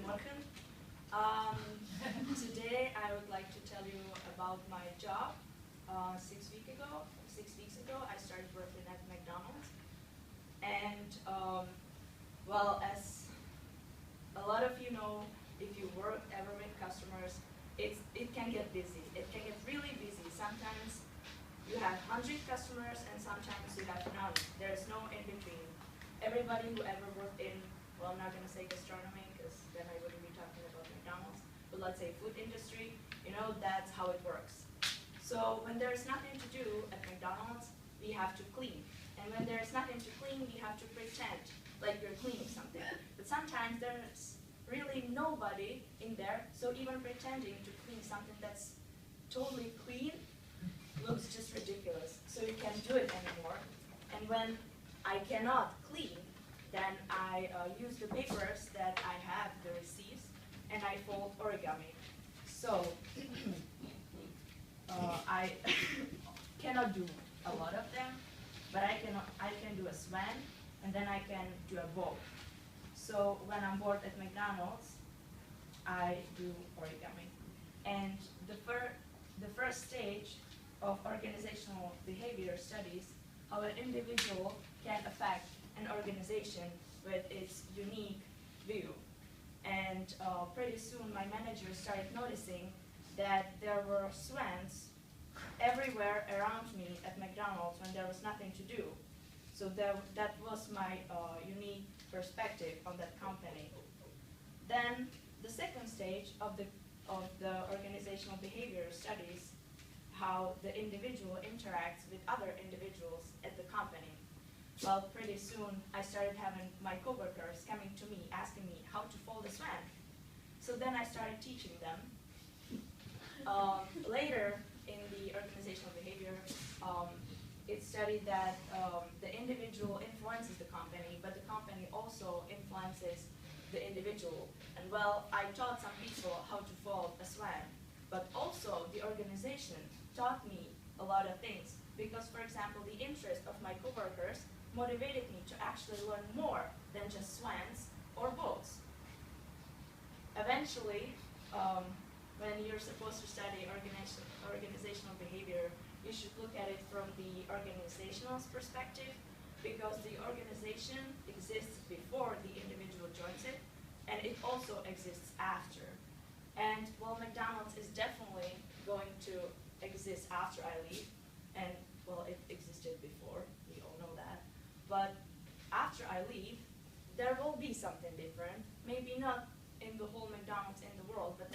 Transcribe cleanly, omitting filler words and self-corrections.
Goedemorgen. Um, Today I would like to tell you about my job. 6 weeks ago, I started working at McDonald's. And well, as a lot of you know, if you work ever with customers, it can get busy. It can get really busy. Sometimes you have 100 customers and sometimes you have none. There's no in between. Everybody who ever worked in, well, I'm not going to say gastronomy because then I wouldn't be talking about McDonald's, but let's say food industry, you know, that's how it works. So when there's nothing to do at McDonald's, we have to clean. And when there's nothing to clean, we have to pretend like you're cleaning something. But sometimes there's really nobody in there, so even pretending to clean something that's totally clean looks just ridiculous. So you can't do it anymore. And when I cannot clean, then I use the papers that I have, the receipts, and I fold origami. So I cannot do a lot of them, but I can do a swan, and then I can do a bow. So when I'm bored at McDonald's, I do origami. And the first stage of organizational behavior studies how an individual can affect an organization with its unique view. And pretty soon my manager started noticing that there were swans everywhere around me at McDonald's when there was nothing to do. So that was my unique perspective on that company. Then the second stage of the organizational behavior studies how the individual interacts with other individuals at the company. Well, pretty soon I started having my coworkers coming to me asking me how to fold a swan. So then I started teaching them. Later in the organizational behavior, it studied that the individual influences the company, but the company also influences the individual. And well, I taught some people how to fold a swan, but also the organization taught me a lot of things. Because, for example, the interest of my coworkers motivated me to actually learn more than just swans or boats. Eventually, when you're supposed to study organizational behavior, you should look at it from the organizational perspective, because the organization exists before the individual joins it, and it also exists after. And well, McDonald's is definitely going to exist after I leave, and well, it existed before, we all know that. But after I leave, there will be something different, maybe not in the whole McDonald's in the world, but